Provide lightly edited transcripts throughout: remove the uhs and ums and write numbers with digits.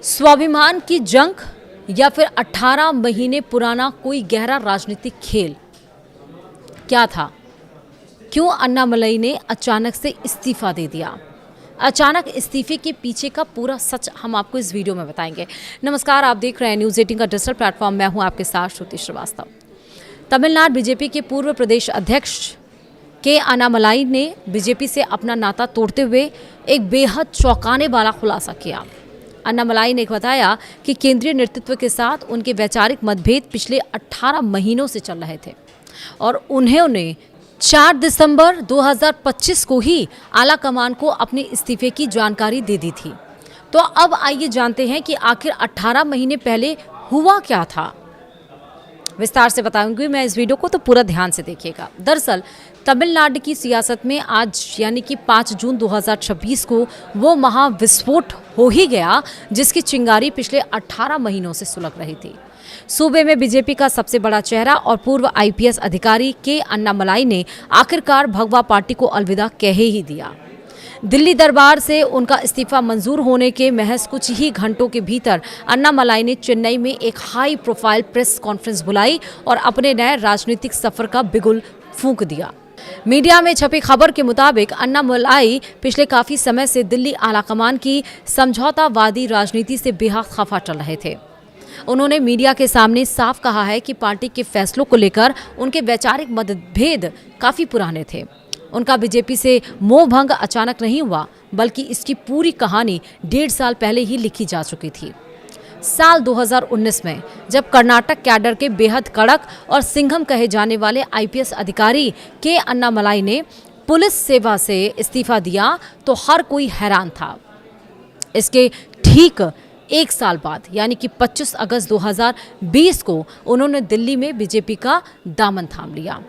स्वाभिमान की जंग या फिर 18 महीने पुराना कोई गहरा राजनीतिक खेल क्या था? क्यों अन्नामलई ने अचानक से इस्तीफा दे दिया? अचानक इस्तीफे के पीछे का पूरा सच हम आपको इस वीडियो में बताएंगे। नमस्कार, आप देख रहे हैं न्यूज़ 18 का डिजिटल प्लेटफॉर्म। मैं हूं आपके साथ श्रुति श्रीवास्तव। तमिलनाडु बीजेपी के पूर्व प्रदेश अध्यक्ष के अन्नामलई ने बीजेपी से अपना नाता तोड़ते हुए एक बेहद चौंकाने वाला खुलासा किया। अन्नामलई ने बताया कि केंद्रीय नेतृत्व के साथ उनके वैचारिक मतभेद पिछले 18 महीनों से चल रहे थे और उन्होंने 4 दिसंबर 2025 को ही आला कमान को अपने इस्तीफे की जानकारी दे दी थी। तो अब आइए जानते हैं कि आखिर 18 महीने पहले हुआ क्या था। विस्तार से बताऊंगी मैं इस वीडियो को, तो पूरा ध्यान से देखिएगा। दरअसल तमिलनाडु की सियासत में आज यानी कि 5 जून 2026 को वो महाविस्फोट हो ही गया जिसकी चिंगारी पिछले 18 महीनों से सुलग रही थी। सूबे में बीजेपी का सबसे बड़ा चेहरा और पूर्व आईपीएस अधिकारी के अन्नामलई ने आखिरकार भगवा पार्टी को अलविदा कह ही दिया। दिल्ली दरबार से उनका इस्तीफा मंजूर होने के महज कुछ ही घंटों के भीतर अन्नामलई ने चेन्नई में एक हाई प्रोफाइल प्रेस कॉन्फ्रेंस बुलाई और अपने नए राजनीतिक सफर का बिगुल फूंक दिया। मीडिया में छपी खबर के मुताबिक अन्नामलई पिछले काफी समय से दिल्ली आलाकमान की समझौतावादी राजनीति से बेहद खफा चल रहे थे। उन्होंने मीडिया के सामने साफ कहा है कि पार्टी के फैसलों को लेकर उनके वैचारिक मतभेद काफी पुराने थे। उनका बीजेपी से मोह भंग अचानक नहीं हुआ, बल्कि इसकी पूरी कहानी 1.5 साल पहले ही लिखी जा चुकी थी। साल 2019 में जब कर्नाटक कैडर के बेहद कड़क और सिंघम कहे जाने वाले आईपीएस अधिकारी के अन्नामलई ने पुलिस सेवा से इस्तीफा दिया तो हर कोई हैरान था। इसके ठीक 1 साल बाद यानी कि 25 अगस्त 2020 को उन्होंने दिल्ली में बीजेपी का दामन थाम लिया।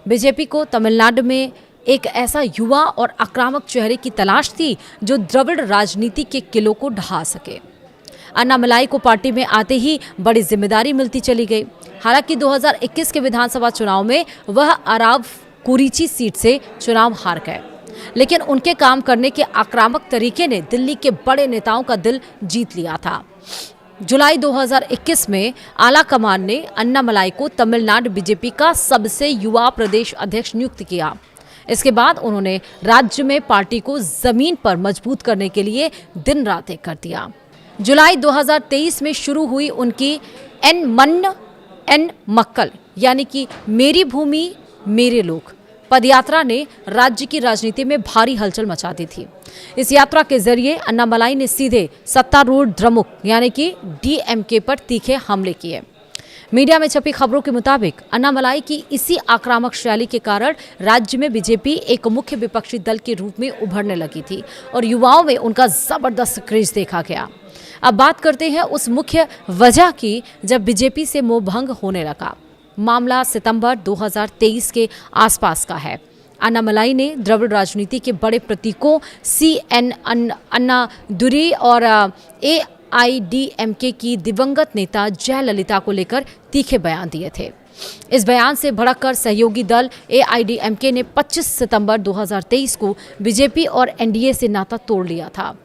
बीजेपी को तमिलनाडु में एक ऐसा युवा और आक्रामक चेहरे की तलाश थी जो द्रविड़ राजनीति के किलों को ढहा सके। अन्नामलई को पार्टी में आते ही बड़ी जिम्मेदारी मिलती चली गई। हालांकि 2021 के विधानसभा चुनाव में वह अराव कुरीची सीट से चुनाव हार गए, लेकिन उनके काम करने के आक्रामक तरीके ने दिल्ली के बड़े नेताओं का दिल जीत लिया था। जुलाई 2021 में आला कमान ने अन्नामलई को तमिलनाडु बीजेपी का सबसे युवा प्रदेश अध्यक्ष नियुक्त किया। इसके बाद उन्होंने राज्य में पार्टी को जमीन पर मजबूत करने के लिए दिन रात एक कर दिया। जुलाई 2023 में शुरू हुई उनकी एन मन्न एन मक्कल यानी कि मेरी भूमि मेरे लोग पदयात्रा ने राज्य की राजनीति में भारी हलचल मचा दी थी। इस यात्रा के जरिए अन्नामलई ने सीधे सत्तारूढ़ द्रमुक यानी कि डीएमके पर तीखे हमले किए। मीडिया में छपी खबरों के मुताबिक अन्नामलई की इसी आक्रामक शैली के कारण राज्य में बीजेपी एक मुख्य विपक्षी दल के रूप में उभरने लगी थी और युवाओं में उनका जबरदस्त क्रेज देखा गया। अब बात करते हैं उस मुख्य वजह की जब बीजेपी से मोहभंग होने लगा। मामला सितंबर 2023 के आसपास का है। अन्नामलई ने द्रविड़ राजनीति के बड़े प्रतीकों सीएन अन्नादुरई और एआईडीएमके की दिवंगत नेता जयललिता को लेकर तीखे बयान दिए थे। इस बयान से भड़ककर सहयोगी दल एआईडीएमके ने 25 सितंबर 2023 को बीजेपी और एनडीए से नाता तोड़ लिया था।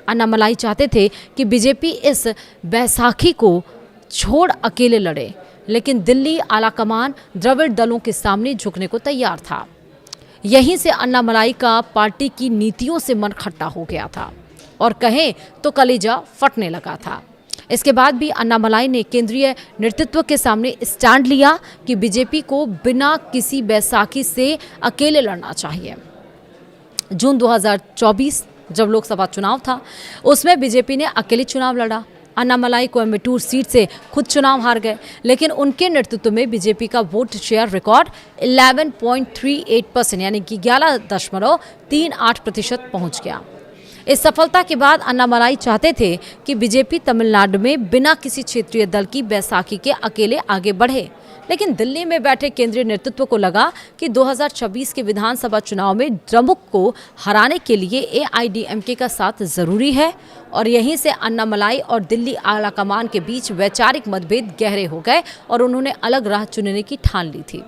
अन्नामलई चाहते थे कि बीजेपी इस बैसाखी को छोड़ अकेले लड़े, लेकिन दिल्ली आलाकमान द्रविड़ दलों के सामने झुकने को तैयार था। यहीं से अन्नामलई का पार्टी की नीतियों से मन खट्टा हो गया था और कहें तो कलेजा फटने लगा था। इसके बाद भी अन्नामलई ने केंद्रीय नेतृत्व के सामने स्टैंड लिया कि बीजेपी को बिना किसी बैसाखी से अकेले लड़ना चाहिए। जून 2024 जब लोकसभा चुनाव था, उसमें बीजेपी ने अकेले चुनाव लड़ा। अन्नामलई कोयम्बटूर सीट से खुद चुनाव हार गए, लेकिन उनके नेतृत्व में बीजेपी का वोट शेयर रिकॉर्ड 11.38% यानी कि 11.38% पहुंच गया। इस सफलता के बाद अन्नामलई चाहते थे कि बीजेपी तमिलनाडु में बिना किसी क्षेत्रीय दल की बैसाखी के अकेले आगे बढ़े, लेकिन दिल्ली में बैठे केंद्रीय नेतृत्व को लगा कि 2026 के विधानसभा चुनाव में द्रमुक को हराने के लिए एआईडीएमके का साथ जरूरी है और यहीं से अन्नामलई और दिल्ली आलाकमान के बीच वैचारिक मतभेद गहरे हो गए और उन्होंने अलग राह चुनने की ठान ली थी।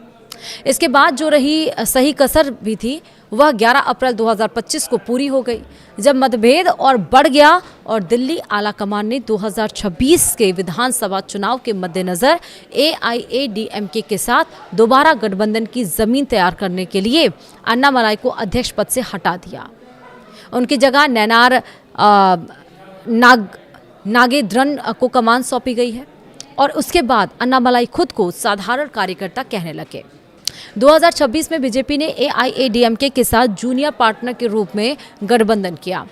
इसके बाद जो रही सही कसर भी थी वह 11 अप्रैल 2025 को पूरी हो गई, जब मतभेद और बढ़ गया और दिल्ली आलाकमान ने 2026 के विधानसभा चुनाव के मद्देनजर AIADMK के साथ दोबारा गठबंधन की जमीन तैयार करने के लिए अन्नामलाई को अध्यक्ष पद से हटा दिया। उनकी जगह नैनार नागेंद्रन को कमान सौंपी गई है और उसके बाद अन्नामलाई खुद को साधारण कार्यकर्ता कहने लगे। 2026 में बीजेपी ने AIADMK के साथ जूनियर पार्टनर के रूप में गठबंधन किया।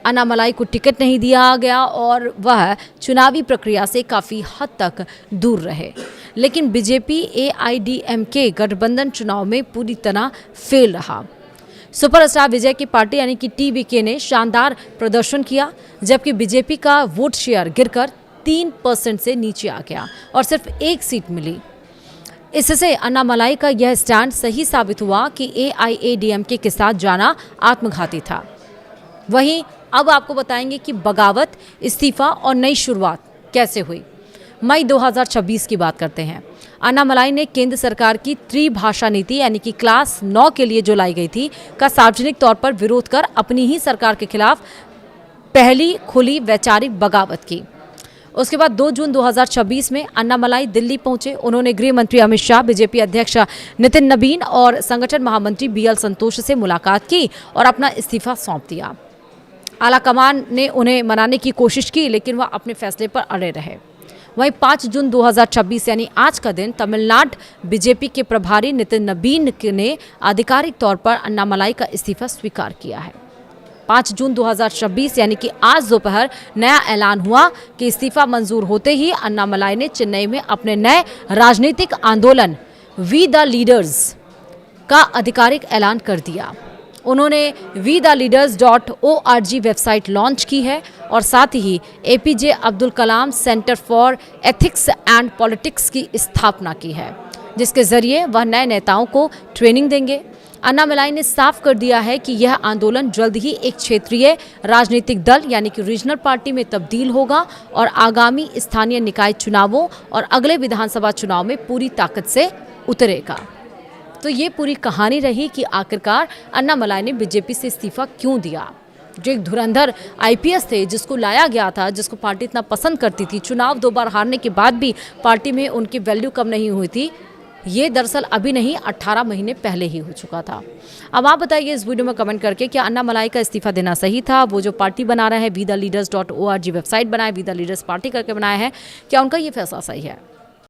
अन्नामलाई को टिकट नहीं दिया गया और वह चुनावी प्रक्रिया से काफ़ी हद तक दूर रहे, लेकिन बीजेपी AIADMK गठबंधन चुनाव में पूरी तरह फेल रहा। सुपरस्टार विजय की पार्टी यानी कि TVK ने शानदार प्रदर्शन किया, जबकि बीजेपी का वोट शेयर गिरकर 3% से नीचे आ गया और सिर्फ एक सीट मिली। इससे अन्नामलाई का यह स्टैंड सही साबित हुआ कि AIADMK के साथ जाना आत्मघाती था। वहीं अब आपको बताएंगे कि बगावत, इस्तीफा और नई शुरुआत कैसे हुई। मई 2026 की बात करते हैं। अन्नामलाई ने केंद्र सरकार की त्रिभाषा नीति यानी कि क्लास 9 के लिए जो लाई गई थी का सार्वजनिक तौर पर विरोध कर अपनी ही सरकार के खिलाफ पहली खुली वैचारिक बगावत की। उसके बाद 2 जून 2026 में अन्नामलाई दिल्ली पहुंचे। उन्होंने गृह मंत्री अमित शाह, बीजेपी अध्यक्ष नितिन नबीन और संगठन महामंत्री BL संतोष से मुलाकात की और अपना इस्तीफा सौंप दिया। आलाकमान ने उन्हें मनाने की कोशिश की, लेकिन वह अपने फैसले पर अड़े रहे। वहीं 5 जून 2026 यानी आज का दिन तमिलनाडु बीजेपी के प्रभारी नितिन नबीन ने आधिकारिक तौर पर अन्नामलाई का इस्तीफा स्वीकार किया है। 5 जून 2026 यानी कि आज दोपहर नया ऐलान हुआ कि इस्तीफा मंजूर होते ही अन्नामलाई ने चेन्नई में अपने नए राजनीतिक आंदोलन वी द लीडर्स का आधिकारिक ऐलान कर दिया। उन्होंने WeTheLeaders.org वेबसाइट लॉन्च की है और साथ ही APJ Abdul Kalam centre for ethics and politics की स्थापना की है, जिसके जरिए वह नए नेताओं को ट्रेनिंग देंगे। अन्नामलाई ने साफ कर दिया है कि यह आंदोलन जल्द ही एक क्षेत्रीय राजनीतिक दल यानी कि रीजनल पार्टी में तब्दील होगा और आगामी स्थानीय निकाय चुनावों और अगले विधानसभा चुनाव में पूरी ताकत से उतरेगा। तो ये पूरी कहानी रही कि आखिरकार अन्नामलाई ने बीजेपी से इस्तीफा क्यों दिया। जो एक धुरंधर IPS थे, जिसको लाया गया था, जिसको पार्टी इतना पसंद करती थी, चुनाव 2 बार हारने के बाद भी पार्टी में उनकी वैल्यू कम नहीं हुई थी, ये दरअसल अभी नहीं 18 महीने पहले ही हो चुका था। अब आप बताइए इस वीडियो में कमेंट करके क्या अन्नामलाई का इस्तीफा देना सही था। वो जो पार्टी बना रहा है WeTheLeaders.org वेबसाइट बनाए, We The Leaders पार्टी करके बनाया है, क्या उनका ये फैसला सही है?